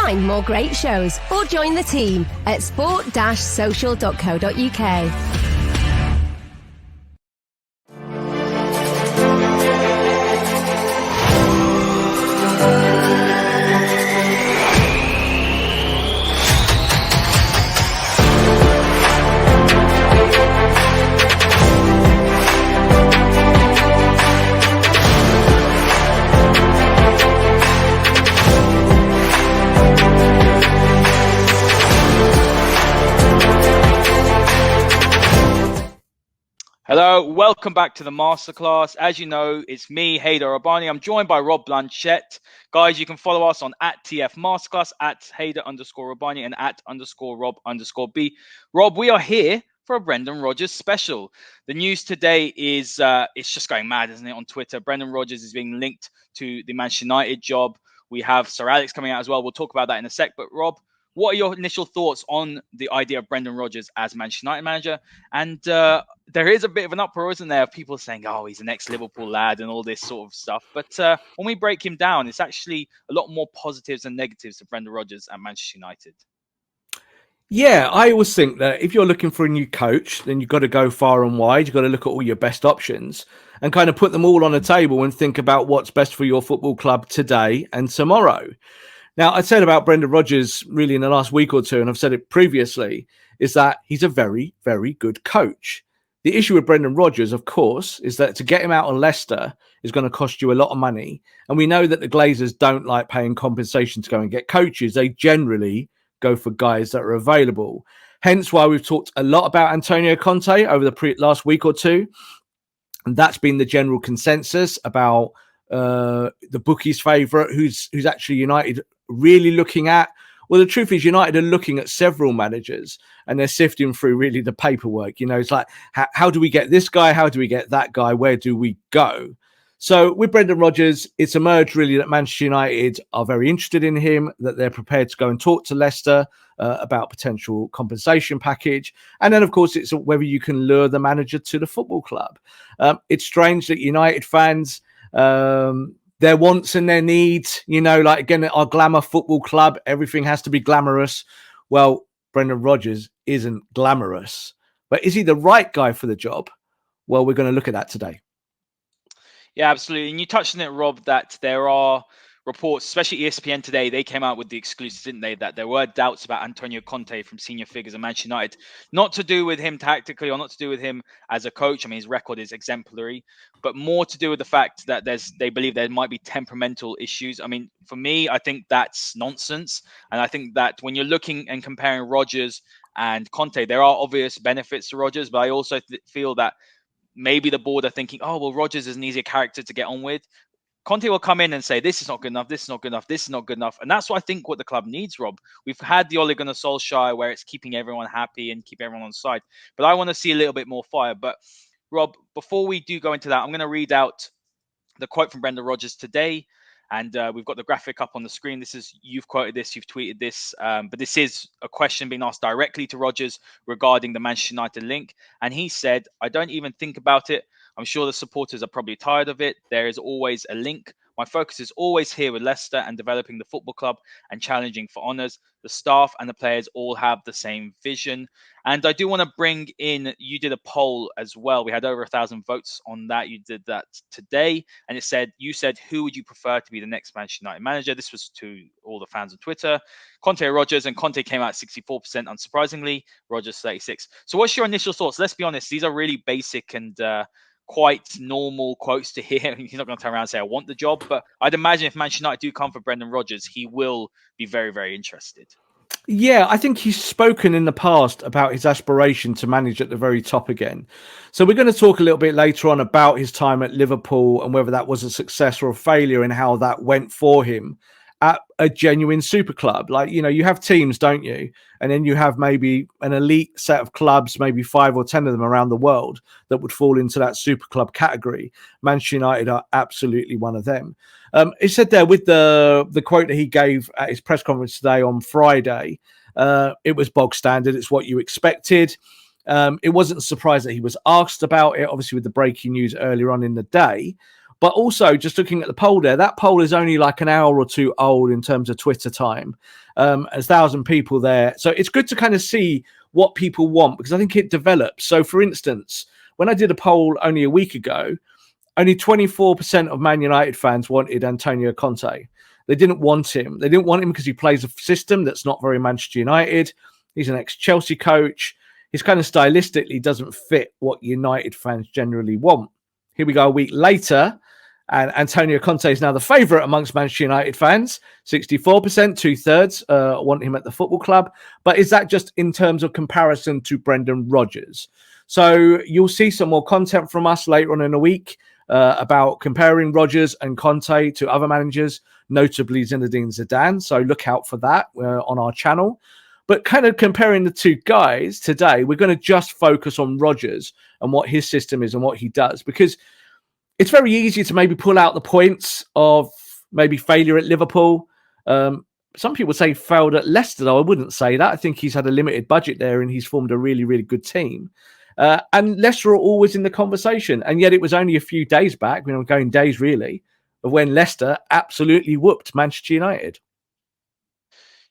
Find more great shows or join the team at sport-social.co.uk. Hello, welcome back to the masterclass. As you know, it's me, Haider Rubbani. I'm joined by Rob Blanchette. Guys, you can follow us on @TF Masterclass, @Haider_Rubbani, and @Rob_B. Rob, we are here for a Brendan Rodgers special. The news today is it's just going mad, isn't it, on Twitter? Brendan Rodgers is being linked to the Manchester United job. We have Sir Alex coming out as well. We'll talk about that in a sec. But Rob, what are your initial thoughts on the idea of Brendan Rodgers as Manchester United manager? And there is a bit of an uproar, isn't there, of people saying, oh, he's an ex-Liverpool lad and all this sort of stuff. But when we break him down, it's actually a lot more positives than negatives of Brendan Rodgers at Manchester United. Yeah, I always think that if you're looking for a new coach, then you've got to go far and wide. You've got to look at all your best options and kind of put them all on the table and think about what's best for your football club today and tomorrow. Now, I said about Brendan Rodgers really in the last week or two, and I've said it previously, is that he's a very, very good coach. The issue with Brendan Rodgers, of course, is that to get him out on Leicester is going to cost you a lot of money. And we know that the Glazers don't like paying compensation to go and get coaches. They generally go for guys that are available. Hence why we've talked a lot about Antonio Conte over the last week or two. And that's been the general consensus about the bookies' favourite, who's actually United really looking at. Well, the truth is United are looking at several managers and they're sifting through really the paperwork. You know, it's like, how do we get this guy? How do we get that guy? Where do we go? So with Brendan Rodgers, it's emerged really that Manchester United are very interested in him, that they're prepared to go and talk to Leicester about potential compensation package. And then, of course, it's whether you can lure the manager to the football club. It's strange that United fans, their wants and their needs, you know, like, again, our glamour football club, everything has to be glamorous. Well, Brendan Rodgers isn't glamorous, but is he the right guy for the job? Well, we're going to look at that today. Yeah, absolutely. And you touched on it, Rob, that there are reports, especially ESPN today, they came out with the exclusive, didn't they, that there were doubts about Antonio Conte from senior figures at Manchester United. Not to do with him tactically or not to do with him as a coach. I mean, his record is exemplary, but more to do with the fact that they believe there might be temperamental issues. I mean, for me, I think that's nonsense. And I think that when you're looking and comparing Rodgers and Conte, there are obvious benefits to Rodgers, but I also feel that maybe the board are thinking, oh, well, Rodgers is an easier character to get on with. Conte will come in and say, this is not good enough, this is not good enough, this is not good enough. And that's what I think what the club needs, Rob. We've had the Ole Gunnar Solskjaer where it's keeping everyone happy and keep everyone on side. But I want to see a little bit more fire. But Rob, before we do go into that, I'm going to read out the quote from Brendan Rodgers today. And we've got the graphic up on the screen. You've quoted this, you've tweeted this, but this is a question being asked directly to Rodgers regarding the Manchester United link. And he said, I don't even think about it. I'm sure the supporters are probably tired of it. There is always a link. My focus is always here with Leicester and developing the football club and challenging for honours. The staff and the players all have the same vision. And I do want to bring in, you did a poll as well. We had over 1,000 votes on that. You did that today. And you said, who would you prefer to be the next Manchester United manager? This was to all the fans on Twitter. Conte or Rodgers, and Conte came out 64%, unsurprisingly. Rodgers 36%. So what's your initial thoughts? Let's be honest, these are really basic and quite normal quotes to hear. He's not going to turn around and say, I want the job. But I'd imagine if Manchester United do come for Brendan Rodgers, he will be very, very interested. Yeah, I think he's spoken in the past about his aspiration to manage at the very top again. So we're going to talk a little bit later on about his time at Liverpool and whether that was a success or a failure and how that went for him at a genuine super club. Like, you know, you have teams, don't you? And then you have maybe an elite set of clubs, maybe 5 or 10 of them around the world that would fall into that super club category. Manchester United are absolutely one of them. He said there with the quote that he gave at his press conference today on Friday, it was bog standard. It's what you expected. It wasn't a surprise that he was asked about it, obviously with the breaking news earlier on in the day. But also, just looking at the poll there, that poll is only like an hour or two old in terms of Twitter time. There's 1,000 people there. So it's good to kind of see what people want, because I think it develops. So, for instance, when I did a poll only a week ago, only 24% of Man United fans wanted Antonio Conte. They didn't want him. They didn't want him because he plays a system that's not very Manchester United. He's an ex-Chelsea coach. He's kind of stylistically doesn't fit what United fans generally want. Here we go a week later, and Antonio Conte is now the favourite amongst Manchester United fans. 64%, two-thirds want him at the football club. But is that just in terms of comparison to Brendan Rodgers? So you'll see some more content from us later on in the week about comparing Rodgers and Conte to other managers, notably Zinedine Zidane. So look out for that on our channel. But kind of comparing the two guys today, we're going to just focus on Rodgers and what his system is and what he does, because it's very easy to maybe pull out the points of maybe failure at Liverpool. Some people say failed at Leicester, though I wouldn't say that. I think he's had a limited budget there and he's formed a really, really good team. And Leicester are always in the conversation. And yet it was only a few days back, going days really, of when Leicester absolutely whooped Manchester United.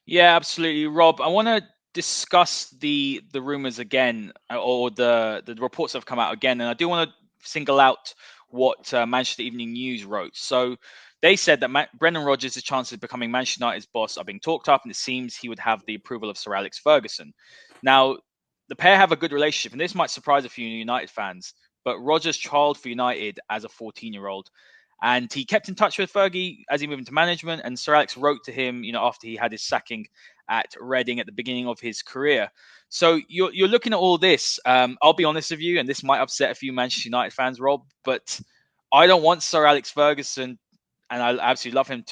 Yeah, absolutely, Rob. I want to discuss the rumors again, or the reports that have come out again, and I do want to single out what Manchester Evening News wrote. So they said that Brendan Rodgers' chances of becoming Manchester United's boss are being talked up, and it seems he would have the approval of Sir Alex Ferguson. Now, the pair have a good relationship, and this might surprise a few United fans, but Rodgers trialled for United as a 14-year-old. And he kept in touch with Fergie as he moved into management. And Sir Alex wrote to him, after he had his sacking at Reading at the beginning of his career. So you're looking at all this. I'll be honest with you, and this might upset a few Manchester United fans, Rob, but I don't want Sir Alex Ferguson, and I absolutely love him,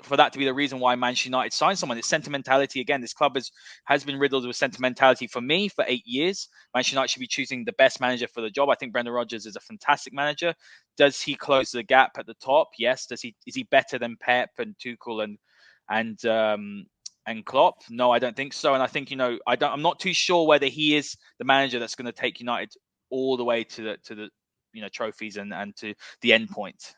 for that to be the reason why Manchester United signed someone. It's sentimentality again. This club has been riddled with sentimentality for me for 8 years. Manchester United should be choosing the best manager for the job. I think Brendan Rodgers is a fantastic manager. Does he close the gap at the top? Yes. Is he better than Pep and Tuchel and Klopp? No, I don't think so. And I think I'm not too sure whether he is the manager that's going to take United all the way to the trophies and to the end point.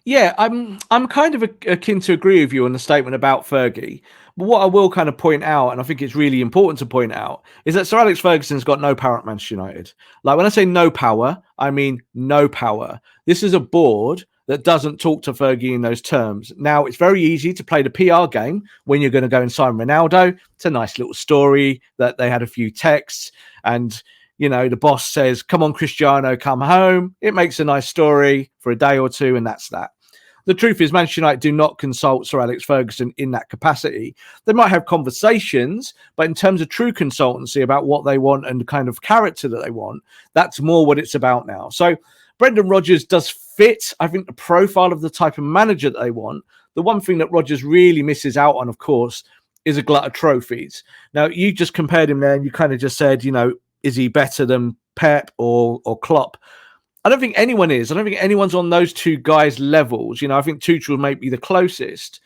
Yeah, I'm kind of akin to agree with you on the statement about Fergie. But what I will kind of point out, and I think it's really important to point out, is that Sir Alex Ferguson's got no power at Manchester United. Like, when I say no power, I mean no power. This is a board that doesn't talk to Fergie in those terms. Now, it's very easy to play the PR game when you're going to go and sign Ronaldo. It's a nice little story that they had a few texts and the boss says, come on, Cristiano, come home. It makes a nice story for a day or two, and that's that. The truth is, Manchester United do not consult Sir Alex Ferguson in that capacity. They might have conversations, but in terms of true consultancy about what they want and the kind of character that they want, that's more what it's about now. So Brendan Rodgers does fit, I think, the profile of the type of manager that they want. The one thing that Rodgers really misses out on, of course, is a glut of trophies. Now, you just compared him there and you kind of just said, is he better than Pep or Klopp? I don't think anyone is. I don't think anyone's on those two guys' levels. I think Tuchel might be the closest.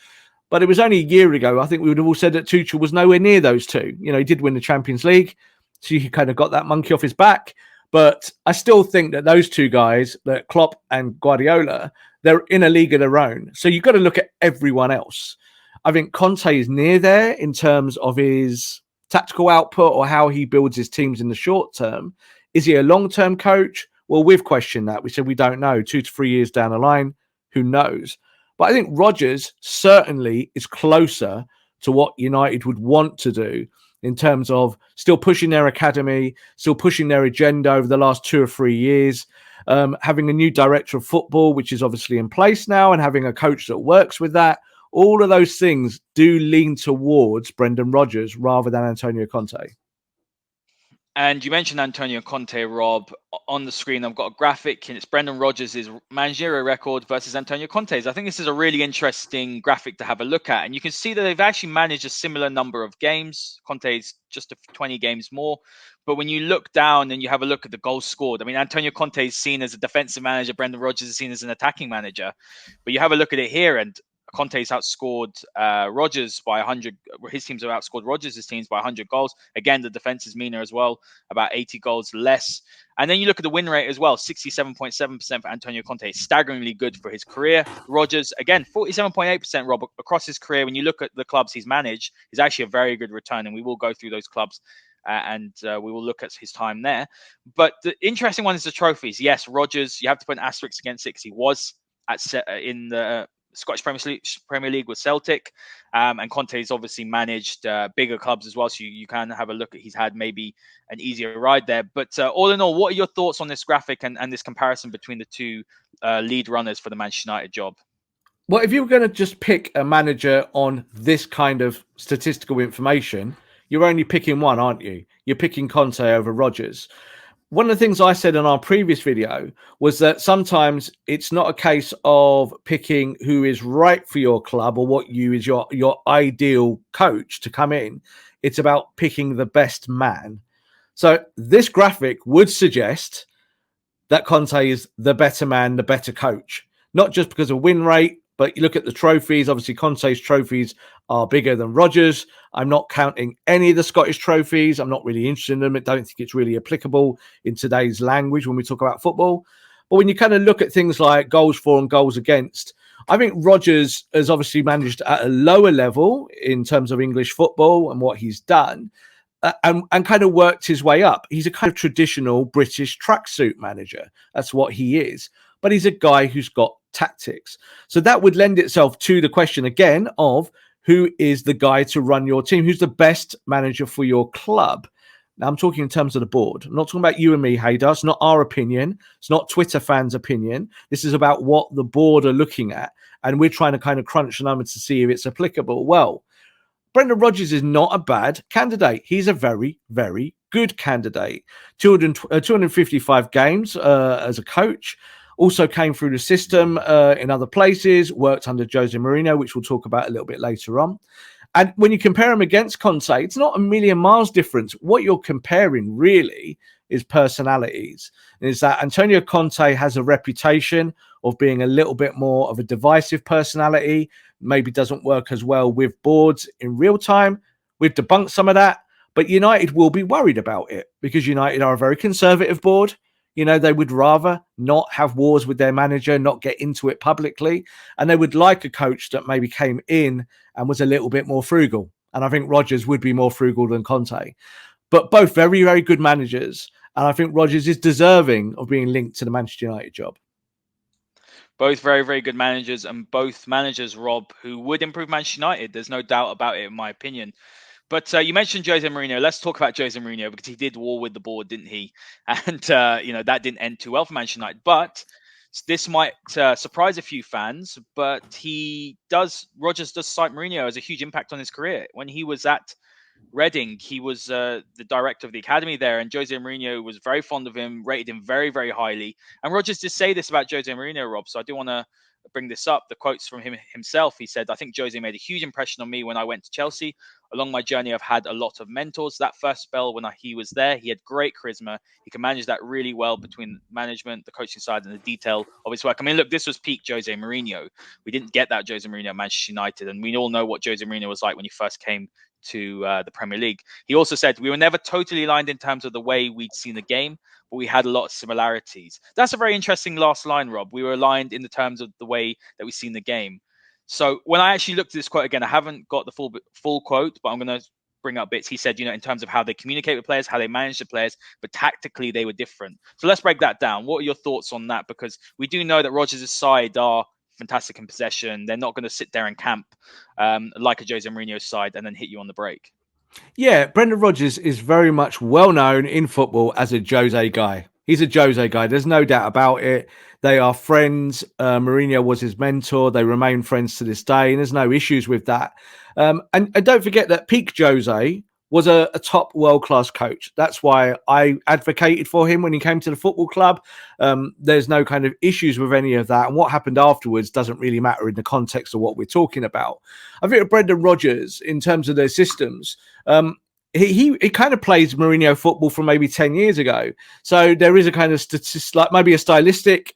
But it was only a year ago, I think we would have all said that Tuchel was nowhere near those two. He did win the Champions League, so he kind of got that monkey off his back. But I still think that those two guys, that Klopp and Guardiola, they're in a league of their own. So you've got to look at everyone else. I think Conte is near there in terms of his tactical output or how he builds his teams in the short term. Is he a long-term coach? Well, we've questioned that. We said we don't know. 2 to 3 years down the line, who knows? But I think Rodgers certainly is closer to what United would want to do in terms of still pushing their academy, still pushing their agenda over the last 2 or 3 years, having a new director of football, which is obviously in place now, and having a coach that works with that. All of those things do lean towards Brendan Rodgers rather than Antonio Conte. And you mentioned Antonio Conte, Rob. On the screen, I've got a graphic, and it's Brendan Rodgers' managerial record versus Antonio Conte's. I think this is a really interesting graphic to have a look at. And you can see that they've actually managed a similar number of games. Conte's just 20 games more. But when you look down and you have a look at the goals scored, I mean, Antonio Conte is seen as a defensive manager. Brendan Rodgers is seen as an attacking manager. But you have a look at it here, and Conte's outscored Rodgers by 100. His teams have outscored Rodgers' teams by 100 goals. Again, the defense is meaner as well, about 80 goals less. And then you look at the win rate as well, 67.7% for Antonio Conte. Staggeringly good for his career. Rodgers, again, 47.8%, Rob, across his career. When you look at the clubs he's managed, is actually a very good return. And we will go through those clubs and we will look at his time there. But the interesting one is the trophies. Yes, Rodgers, you have to put an asterisk against it because he was in the Scottish Premier League with Celtic, and Conte's obviously managed bigger clubs as well, so you can have a look at he's had maybe an easier ride there. But all in all, what are your thoughts on this graphic and this comparison between the two lead runners for the Manchester United job? Well, if you were going to just pick a manager on this kind of statistical information, you're only picking one, aren't you? You're picking Conte over Rodgers. One of the things I said in our previous video was that sometimes it's not a case of picking who is right for your club or what you is your ideal coach to come in. It's about picking the best man. So this graphic would suggest that Conte is the better man, the better coach, not just because of win rate, but you look at the trophies. Obviously, Conte's trophies are bigger than Rodgers. I'm not counting any of the Scottish trophies. I'm not really interested in them. I don't think it's really applicable in today's language when we talk about football. But when you kind of look at things like goals for and goals against, I think Rodgers has obviously managed at a lower level in terms of English football and what he's done, and kind of worked his way up. He's a kind of traditional British tracksuit manager. That's what he is. But he's a guy who's got tactics. So that would lend itself to the question again of who is the guy to run your team? Who's the best manager for your club? Now, I'm talking in terms of the board. I'm not talking about you and me, Haider. It's not our opinion. It's not Twitter fans' opinion. This is about what the board are looking at. And we're trying to kind of crunch the numbers to see if it's applicable. Well, Brendan Rodgers is not a bad candidate. He's a very, very good candidate. 255 games as a coach. Also came through the system in other places, worked under Jose Mourinho, which we'll talk about a little bit later on. And when you compare him against Conte, it's not a million miles difference. What you're comparing really is personalities. Is that Antonio Conte has a reputation of being a little bit more of a divisive personality, maybe doesn't work as well with boards in real time. We've debunked some of that, but United will be worried about it because United are a very conservative board. You know, they would rather not have wars with their manager, not get into it publicly. And they would like a coach that maybe came in and was a little bit more frugal. And I think Rodgers would be more frugal than Conte. But both very, very good managers. And I think Rodgers is deserving of being linked to the Manchester United job. Both very, very good managers, and both managers, Rob, who would improve Manchester United. There's no doubt about it, in my opinion. But you mentioned Jose Mourinho. Let's talk about Jose Mourinho because he did war with the board, didn't he? And, that didn't end too well for Manchester United. But this might surprise a few fans, but Rodgers does cite Mourinho as a huge impact on his career. When he was at Reading, he was the director of the academy there, and Jose Mourinho was very fond of him, rated him very, very highly. And Rodgers did say this about Jose Mourinho, Rob, so I do want to bring this up. The quotes from him himself. He said, "I think Jose made a huge impression on me when I went to Chelsea. Along my journey, I've had a lot of mentors. That first spell when he was there, he had great charisma. He can manage that really well between management, the coaching side, and the detail of his work." I mean, look, this was peak Jose Mourinho. We didn't get that Jose Mourinho at Manchester United, and we all know what Jose Mourinho was like when he first came to the Premier League. He also said, "We were never totally aligned in terms of the way we'd seen the game, but we had a lot of similarities." That's a very interesting last line, Rob. We were aligned in the terms of the way that we've seen the game. So when I actually looked at this quote again, I haven't got the full quote, but I'm going to bring up bits. He said, in terms of how they communicate with players, how they manage the players, but tactically they were different. So let's break that down. What are your thoughts on that? Because we do know that Rodgers' side are fantastic in possession. They're not going to sit there and camp like a Jose Mourinho side and then hit you on the break. Yeah, Brendan Rodgers is very much well known in football as a Jose guy. He's a Jose guy. There's no doubt about it. They are friends. Mourinho was his mentor. They remain friends to this day, and there's no issues with that. And don't forget that peak Jose was a top world-class coach. That's why I advocated for him when he came to the football club. There's no kind of issues with any of that. And what happened afterwards doesn't really matter in the context of what we're talking about. I think Brendan Rodgers, in terms of their systems, he kind of plays Mourinho football from maybe 10 years ago. So there is a kind of maybe a stylistic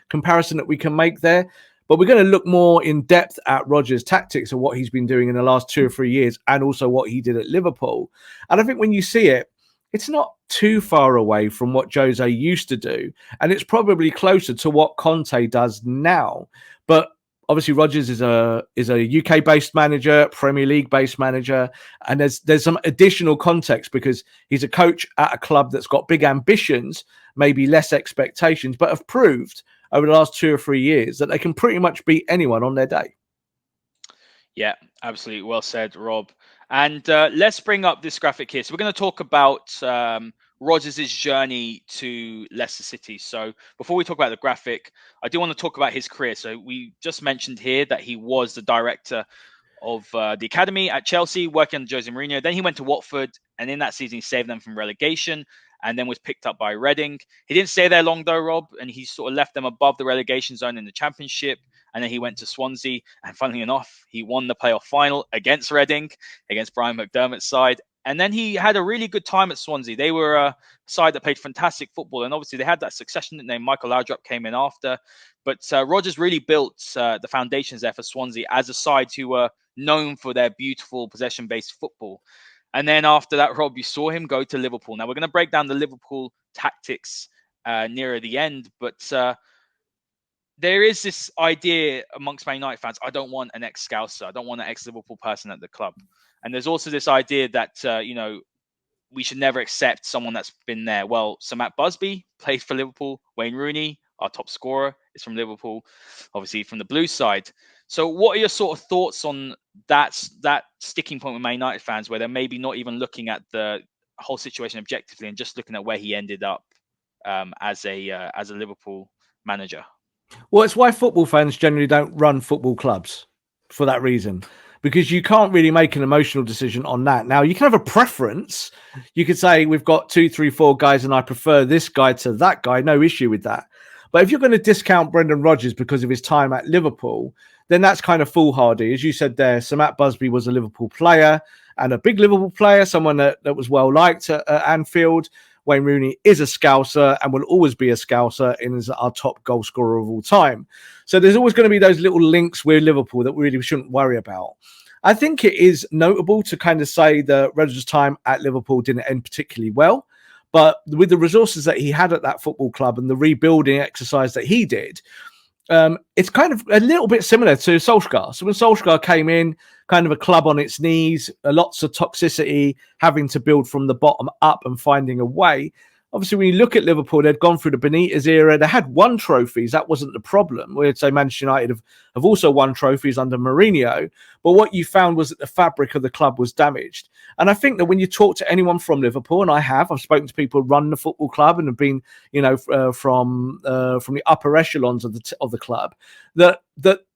comparison that we can make there. But we're going to look more in depth at Rodgers' tactics and what he's been doing in the last 2 or 3 years, and also what he did at Liverpool. And I think when you see it, it's not too far away from what Jose used to do. And it's probably closer to what Conte does now. But obviously Rodgers is a UK-based manager, Premier League-based manager, and there's some additional context because he's a coach at a club that's got big ambitions, maybe less expectations, but have proved over the last 2 or 3 years that they can pretty much beat anyone on their day. Yeah, absolutely. Well said, Rob. And let's bring up this graphic here. So we're going to talk about Rodgers' journey to Leicester City. So before we talk about the graphic, I do want to talk about his career. So we just mentioned here that he was the director of the academy at Chelsea, working under Jose Mourinho. Then he went to Watford, and in that season, he saved them from relegation and then was picked up by Reading. He didn't stay there long, though, Rob, and he sort of left them above the relegation zone in the Championship. And then he went to Swansea, and funnily enough, he won the playoff final against Reading, against Brian McDermott's side. And then he had a really good time at Swansea. They were a side that played fantastic football, and obviously they had that succession name. Michael Laudrup came in after, but Rodgers really built the foundations there for Swansea as a side who were known for their beautiful possession-based football. And then after that, Rob, you saw him go to Liverpool. Now we're going to break down the Liverpool tactics nearer the end, but there is this idea amongst Man United fans, I don't want an ex-Scouser. I don't want an ex-Liverpool person at the club. And there's also this idea that, we should never accept someone that's been there. Well, Sir Matt Busby played for Liverpool. Wayne Rooney, our top scorer, is from Liverpool, obviously from the blue side. So what are your sort of thoughts on that sticking point with Man United fans where they're maybe not even looking at the whole situation objectively and just looking at where he ended up as a Liverpool manager? Well, it's why football fans generally don't run football clubs for that reason, because you can't really make an emotional decision on that. Now, you can have a preference. You could say, we've got 2, 3, 4 guys and I prefer this guy to that guy. No issue with that. But if you're going to discount Brendan Rodgers because of his time at Liverpool, then that's kind of foolhardy. As you said there, Sir Matt Busby was a Liverpool player and a big Liverpool player, someone that was well liked at Anfield. Wayne Rooney is a Scouser and will always be a Scouser and is our top goal scorer of all time. So there's always going to be those little links with Liverpool that we really shouldn't worry about. I think it is notable to kind of say that Rodgers' time at Liverpool didn't end particularly well. But with the resources that he had at that football club and the rebuilding exercise that he did, it's kind of a little bit similar to Solskjaer. So when Solskjaer came in, kind of a club on its knees, lots of toxicity, having to build from the bottom up and finding a way. Obviously, when you look at Liverpool, they'd gone through the Benitez era. They had won trophies. That wasn't the problem. We'd say Manchester United have also won trophies under Mourinho. But what you found was that the fabric of the club was damaged. And I think that when you talk to anyone from Liverpool, and I've spoken to people who run the football club and have been, from the upper echelons of the club, that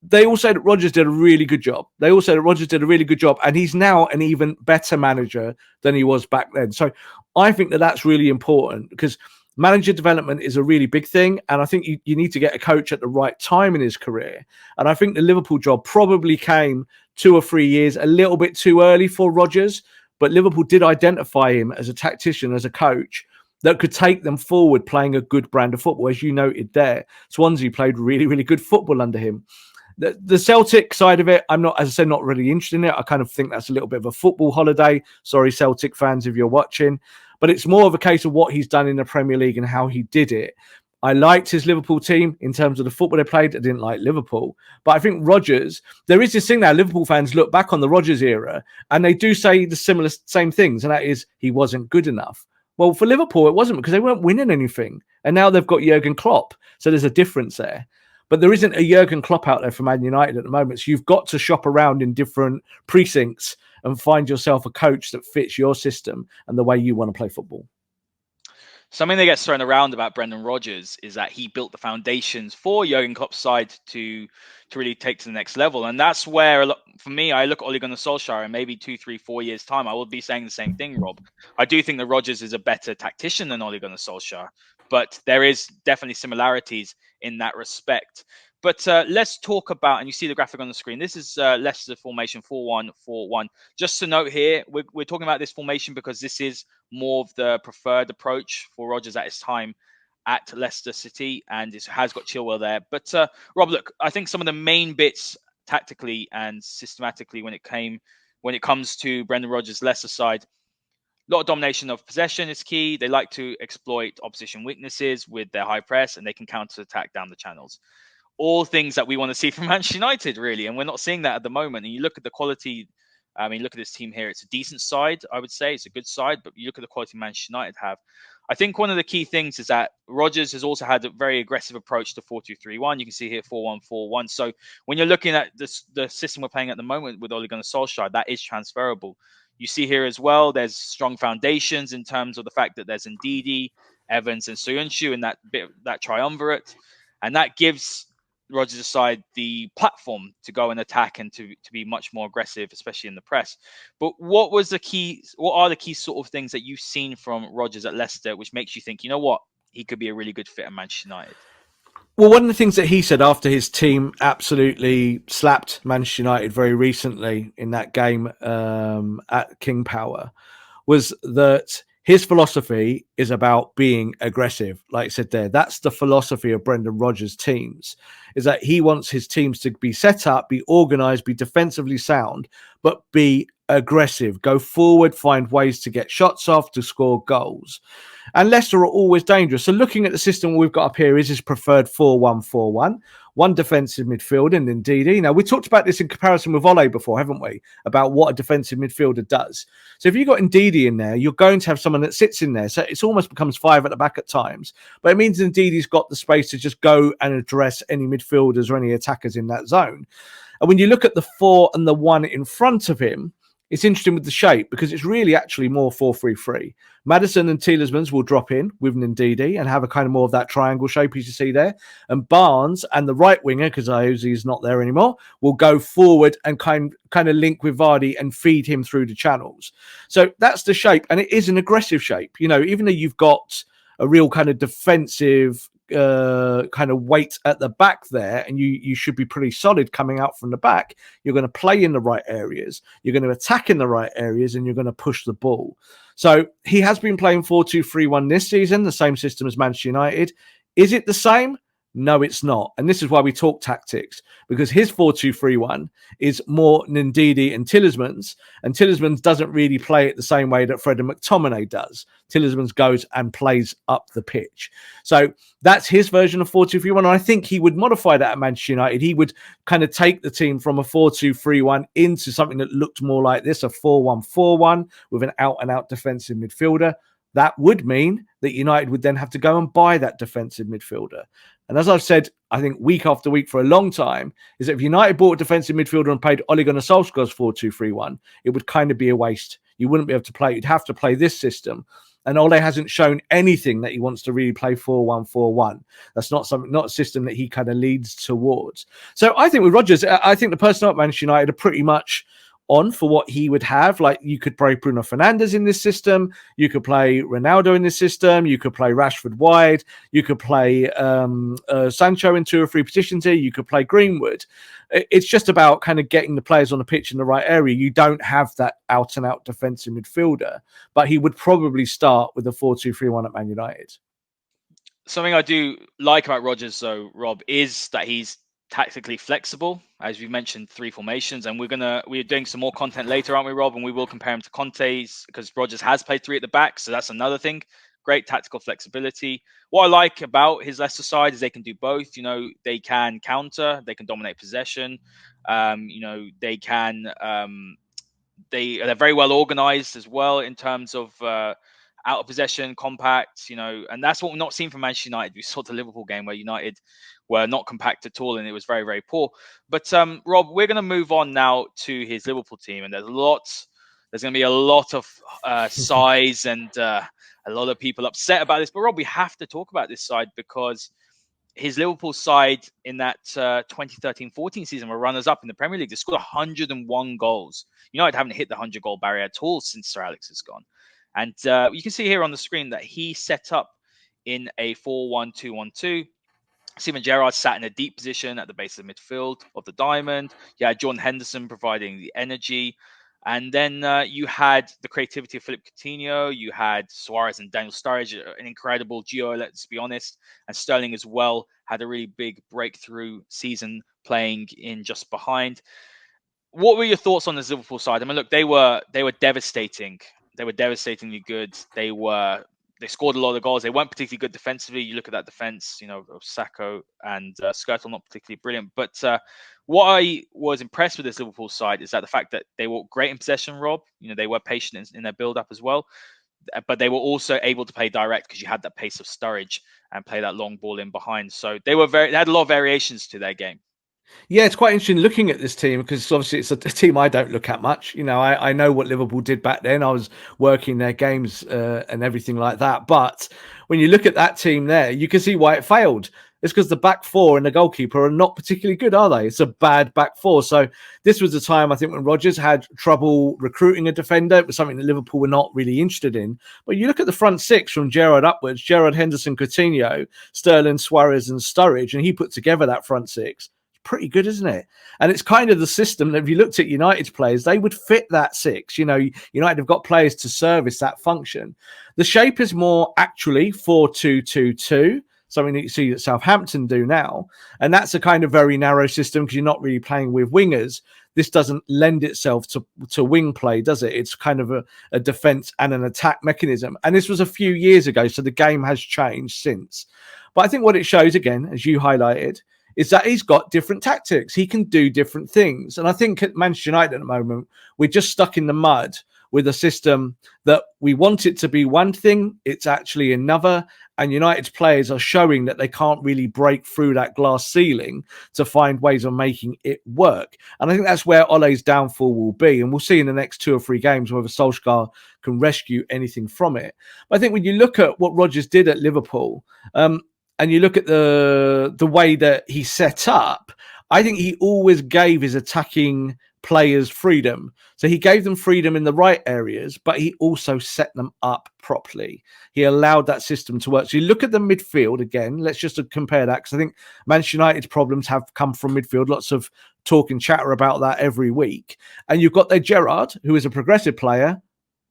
they all say that Rodgers did a really good job. They all say that Rodgers did a really good job, and he's now an even better manager than he was back then. So I think that that's really important because manager development is a really big thing. And I think you need to get a coach at the right time in his career. And I think the Liverpool job probably came 2 or 3 years a little bit too early for Rodgers. But Liverpool did identify him as a tactician, as a coach that could take them forward playing a good brand of football. As you noted there, Swansea played really, really good football under him. The Celtic side of it, I'm not, as I said, not really interested in it. I kind of think that's a little bit of a football holiday. Sorry, Celtic fans, if you're watching. But it's more of a case of what he's done in the Premier League and how he did it. I liked his Liverpool team in terms of the football they played. I didn't like Liverpool. But I think Rodgers, there is this thing now, Liverpool fans look back on the Rodgers era and they do say the same things. And that is, he wasn't good enough. Well, for Liverpool, it wasn't because they weren't winning anything. And now they've got Jurgen Klopp. So there's a difference there. But there isn't a Jurgen Klopp out there for Man United at the moment. So you've got to shop around in different precincts and find yourself a coach that fits your system and the way you want to play football. Something that gets thrown around about Brendan Rodgers is that he built the foundations for Jurgen Klopp's side to really take to the next level. And that's where, for me, I look at Ole Gunnar Solskjaer in maybe 2, 3, 4 years' time. I will be saying the same thing, Rob. I do think that Rodgers is a better tactician than Ole Gunnar Solskjaer, but there is definitely similarities in that respect. But let's talk about, and you see the graphic on the screen, this is Leicester's formation 4-1-4-1. Just to note here, we're talking about this formation because this is more of the preferred approach for Rodgers at his time at Leicester City, and it has got Chilwell there. But Rob, look, I think some of the main bits tactically and systematically when it comes to Brendan Rodgers' Leicester side, a lot of domination of possession is key. They like to exploit opposition weaknesses with their high press, and they can counter-attack down the channels. All things that we want to see from Manchester United, really, and we're not seeing that at the moment. And you look at the quality. I mean, look at this team here. It's a decent side, I would say. It's a good side, but you look at the quality Manchester United have. I think one of the key things is that Rodgers has also had a very aggressive approach to 4-2-3-1. You can see here 4-1-4-1. So when you're looking at the system we're playing at the moment with Ole Gunnar Solskjaer, that is transferable. You see here as well, there's strong foundations in terms of the fact that there's Ndidi, Evans, and Soyuncu in that triumvirate. And that gives Rodgers' side the platform to go and attack and to be much more aggressive, especially in the press. But what are the key sort of things that you've seen from Rodgers at Leicester, which makes you think, you know what, he could be a really good fit at Manchester United? Well, one of the things that he said after his team absolutely slapped Manchester United very recently in that game at King Power was that his philosophy is about being aggressive. Like I said there, that's the philosophy of Brendan Rodgers' teams, is that he wants his teams to be set up, be organised, be defensively sound, but be aggressive, go forward, find ways to get shots off, to score goals. And Leicester are always dangerous. So looking at the system we've got up here is his preferred 4-1-4-1. One defensive midfielder and Ndidi. Now, we talked about this in comparison with Ole before, haven't we? About what a defensive midfielder does. So if you've got Ndidi in there, you're going to have someone that sits in there. So it almost becomes 5 at the back at times. But it means Ndidi's got the space to just go and address any midfielders or any attackers in that zone. And when you look at the 4 and the 1 in front of him, it's interesting with the shape because it's really actually more 4-3-3. Maddison and Tielemans will drop in with Ndidi and have a kind of more of that triangle shape as you see there. And Barnes and the right winger, because Iosi is not there anymore, will go forward and kind of link with Vardy and feed him through the channels. So that's the shape, and it is an aggressive shape. You know, even though you've got a real kind of defensive kind of weight at the back there, and you should be pretty solid coming out from the back. You're going to play in the right areas, you're going to attack in the right areas, and you're going to push the ball. So he has been playing 4-2-3-1 this season, the same system as Manchester United. Is it the same? No, it's not. And this is why we talk tactics, because his 4-2-3-1 is more Ndidi and Tielemans, and Tielemans doesn't really play it the same way that Fred and McTominay does. Tielemans goes and plays up the pitch. So that's his version of 4-2-3-1. And I think he would modify that at Manchester United. He would kind of take the team from a 4-2-3-1 into something that looked more like this, a 4-1-4-1 with an out-and-out defensive midfielder. That would mean that United would then have to go and buy that defensive midfielder. And as I've said, I think week after week for a long time, is that if United bought a defensive midfielder and paid Ole Gunnar Solskjaer's 4-2-3-1, it would kind of be a waste. You wouldn't be able to play. You'd have to play this system. And Ole hasn't shown anything that he wants to really play 4-1-4-1. That's not a system that he kind of leads towards. So I think with Rodgers, I think the personnel at Manchester United are pretty much on for what he would have. Like, you could play Bruno Fernandes in this system, you could play Ronaldo in this system, you could play Rashford wide, you could play Sancho in 2 or 3 positions here, you could play Greenwood. It's just about kind of getting the players on the pitch in the right area. You don't have that out and out defensive midfielder, but he would probably start with a 4-2-3-1 at Man United. Something I do like about Rodgers, though, Rob, is that he's tactically flexible. As we mentioned, 3 formations, and we're doing some more content later, aren't we, Rob? And we will compare him to Conte's, because Rodgers has played 3 at the back, so that's another thing. Great tactical flexibility. What I like about his Leicester side is they can do both. You know, they can counter, they can dominate possession. You know, they can. They're very well organized as well in terms of out of possession, compact. You know, and that's what we're not seeing from Manchester United. We saw the Liverpool game where United were not compact at all, and it was very, very poor. But Rob, we're going to move on now to his Liverpool team, and there's going to be a lot of size and a lot of people upset about this. But Rob, we have to talk about this side, because his Liverpool side in that 2013-14 season were runners-up in the Premier League. They scored 101 goals. United haven't hit the 100-goal barrier at all since Sir Alex has gone. And you can see here on the screen that he set up in a 4-1-2-1-2. Steven Gerrard sat in a deep position at the base of the midfield of the diamond. You had Jordan Henderson providing the energy. And then you had the creativity of Philippe Coutinho. You had Suarez and Daniel Sturridge, an incredible duo, let's be honest. And Sterling as well had a really big breakthrough season playing in just behind. What were your thoughts on the Liverpool side? I mean, look, they were devastating. They were devastatingly good. They scored a lot of goals. They weren't particularly good defensively. You look at that defense, of Sacco and Skirtle, not particularly brilliant. But what I was impressed with this Liverpool side is that the fact that they were great in possession, Rob. They were patient in their build-up as well. But they were also able to play direct because you had that pace of Sturridge and play that long ball in behind. So they had a lot of variations to their game. Yeah, it's quite interesting looking at this team because obviously it's a team I don't look at much. I know what Liverpool did back then. I was working their games and everything like that. But when you look at that team there, you can see why it failed. It's because the back four and the goalkeeper are not particularly good, are they? It's a bad back four. So this was the time, I think, when Rodgers had trouble recruiting a defender. It was something that Liverpool were not really interested in. But you look at the front six from Gerrard upwards, Gerrard, Henderson, Coutinho, Sterling, Suarez and Sturridge, and he put together that front six. Pretty good, isn't it? And it's kind of the system that if you looked at United's players, they would fit that six. United have got players to service that function. The shape is more actually 4-2-2-2, something that you see that Southampton do now. And that's a kind of very narrow system because you're not really playing with wingers. This doesn't lend itself to wing play, does it? It's kind of a defense and an attack mechanism. And this was a few years ago, so the game has changed since. But I think what it shows, again, as you highlighted, is that he's got different tactics. He can do different things. And I think at Manchester United at the moment, we're just stuck in the mud with a system that we want it to be one thing, it's actually another. And United's players are showing that they can't really break through that glass ceiling to find ways of making it work. And I think that's where Ole's downfall will be. And we'll see in the next 2 or 3 games whether Solskjaer can rescue anything from it. But I think when you look at what Rodgers did at Liverpool, and you look at the way that he set up, I think he always gave his attacking players freedom. So he gave them freedom in the right areas, but he also set them up properly. He allowed that system to work. So you look at the midfield again, let's just compare that, because I think Manchester United's problems have come from midfield. Lots of talk and chatter about that every week. And you've got their Gerrard, who is a progressive player,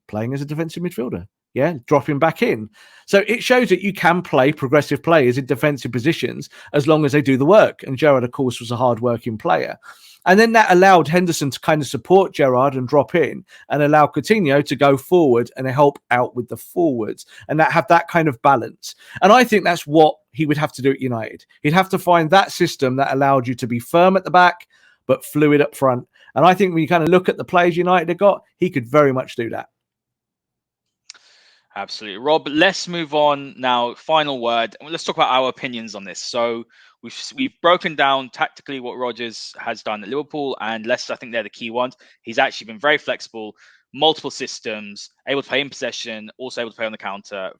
playing as a defensive midfielder. Yeah, dropping back in. So it shows that you can play progressive players in defensive positions as long as they do the work. And Gerrard, of course, was a hard-working player. And then that allowed Henderson to kind of support Gerrard and drop in and allow Coutinho to go forward and help out with the forwards and that have that kind of balance. And I think that's what he would have to do at United. He'd have to find that system that allowed you to be firm at the back, but fluid up front. And I think when you kind of look at the players United have got, he could very much do that. Absolutely. Rob, let's move on now. Final word. Let's talk about our opinions on this. So we've broken down tactically what Rodgers has done at Liverpool and Leicester. I think they're the key ones. He's actually been very flexible, multiple systems, able to play in possession, also able to play on the counter,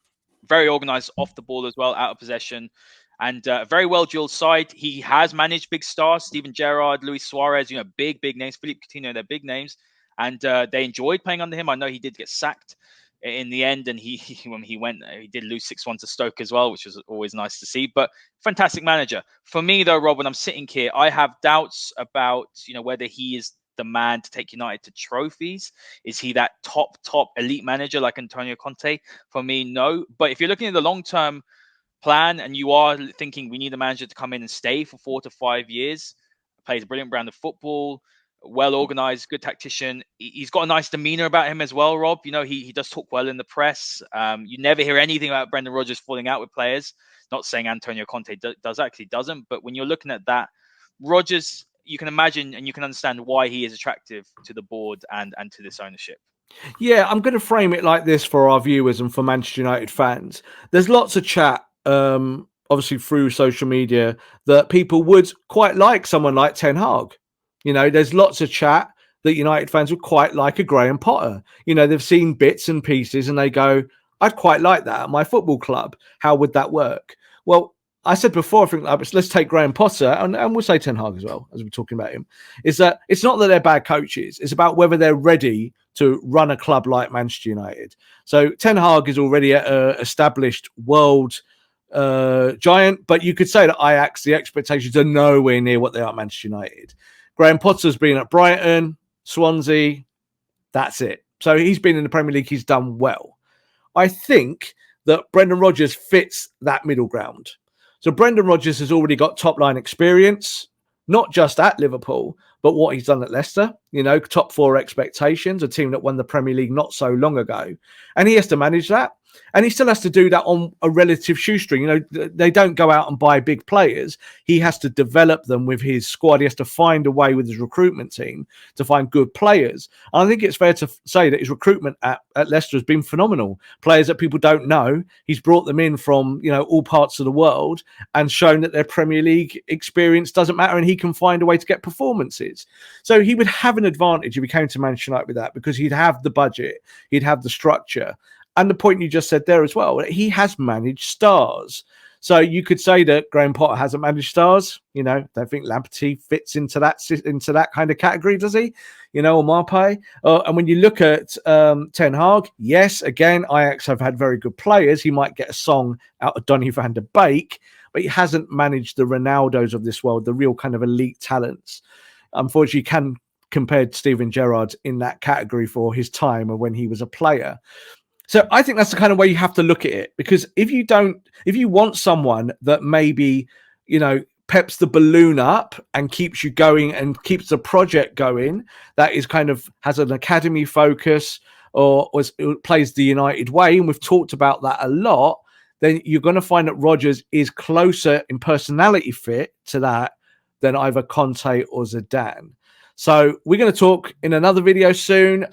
very organized off the ball as well, out of possession, and a very well-drilled side. He has managed big stars, Steven Gerrard, Luis Suarez, big names, Philippe Coutinho, they're big names, and they enjoyed playing under him. I know he did get sacked in the end, and when he went, he did lose 6-1 to Stoke as well, which was always nice to see. But fantastic manager. For me, though, Rob, when I'm sitting here, I have doubts about whether he is the man to take United to trophies. Is he that top elite manager like Antonio Conte? For me, no. But if you're looking at the long-term plan and you are thinking we need a manager to come in and stay for 4 to 5 years, plays a brilliant brand of football, well organized, good tactician. He's got a nice demeanor about him as well, Rob. He does talk well in the press. You never hear anything about Brendan Rodgers falling out with players. Not saying Antonio Conte doesn't, but when you're looking at that, Rodgers, you can imagine and you can understand why he is attractive to the board and to this ownership. Yeah, I'm going to frame it like this for our viewers and for Manchester United fans. There's lots of chat, obviously through social media, that people would quite like someone like Ten Hag. There's lots of chat that United fans would quite like a Graham Potter. They've seen bits and pieces and they go, I'd quite like that at my football club. How would that work? Well, I said before, I think let's take Graham Potter and we'll say Ten Hag as well, as we're talking about him, is that it's not that they're bad coaches. It's about whether they're ready to run a club like Manchester United. So Ten Hag is already an established world giant, but you could say that Ajax, the expectations are nowhere near what they are at Manchester United. Graham Potter's been at Brighton, Swansea, That's it. So he's been in the Premier League. He's done well. I think that Brendan Rodgers fits that middle ground. So Brendan Rodgers has already got top line experience, not just at Liverpool, but what he's done at Leicester, top 4 expectations, a team that won the Premier League not so long ago. And he has to manage that. And he still has to do that on a relative shoestring. They don't go out and buy big players. He has to develop them with his squad. He has to find a way with his recruitment team to find good players. And I think it's fair to say that his recruitment at Leicester has been phenomenal. Players that people don't know. He's brought them in from, all parts of the world and shown that their Premier League experience doesn't matter and he can find a way to get performances. So he would have an advantage if he came to Manchester United with that, because he'd have the budget, he'd have the structure. And the point you just said there as well, he has managed stars. So you could say that Graham Potter hasn't managed stars. Don't think Lamptey fits into that kind of category, does he? Or Marpay. And when you look at Ten Hag, yes, again, Ajax have had very good players. He might get a song out of Donny van der Beek, but he hasn't managed the Ronaldos of this world, the real kind of elite talents. Unfortunately, you can compare Steven Gerrard in that category for his time or when he was a player. So I think that's the kind of way you have to look at it, because if you want someone that maybe, peps the balloon up and keeps you going and keeps the project going, that is kind of has an academy focus or plays the United way, and we've talked about that a lot, then you're going to find that Rodgers is closer in personality fit to that than either Conte or Zidane. So we're going to talk in another video soon,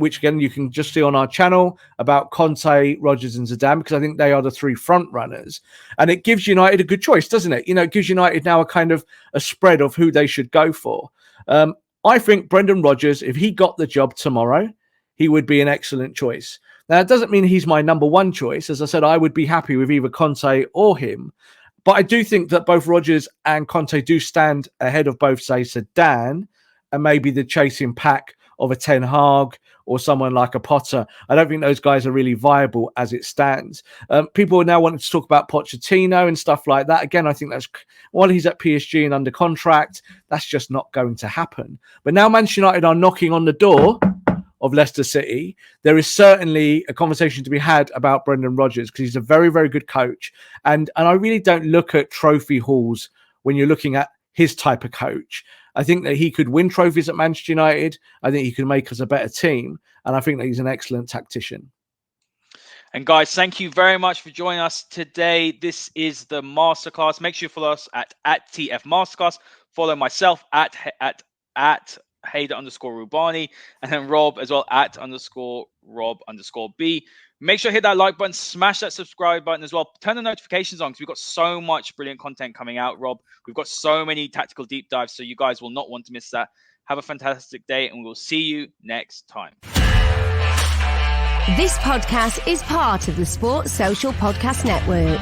which again, you can just see on our channel, about Conte, Rodgers and Zidane, because I think they are the 3 front runners. And it gives United a good choice, doesn't it? It gives United now a kind of a spread of who they should go for. I think Brendan Rodgers, if he got the job tomorrow, he would be an excellent choice. Now, it doesn't mean he's my number 1 choice. As I said, I would be happy with either Conte or him. But I do think that both Rodgers and Conte do stand ahead of both, say, Zidane and maybe the chasing pack of a Ten Hag or someone like a Potter. I don't think those guys are really viable as it stands. People are now wanting to talk about Pochettino and stuff like that. Again, I think that's, while he's at PSG and under contract, that's just not going to happen. But now Manchester United are knocking on the door of Leicester City, there is certainly a conversation to be had about Brendan Rodgers, because he's a very, very good coach. And I really don't look at trophy hauls when you're looking at his type of coach. I think that he could win trophies at Manchester United. I think he could make us a better team. And I think that he's an excellent tactician. And guys, thank you very much for joining us today. This is the Masterclass. Make sure you follow us at TF Masterclass. Follow myself at Haider_Rubbani, and then Rob as well at _Rob_B. Make sure to hit that like button, smash that subscribe button as well. Turn the notifications on, because we've got so much brilliant content coming out, Rob. We've got so many tactical deep dives, so you guys will not want to miss that. Have a fantastic day, and we'll see you next time. This podcast is part of the Sports Social Podcast Network.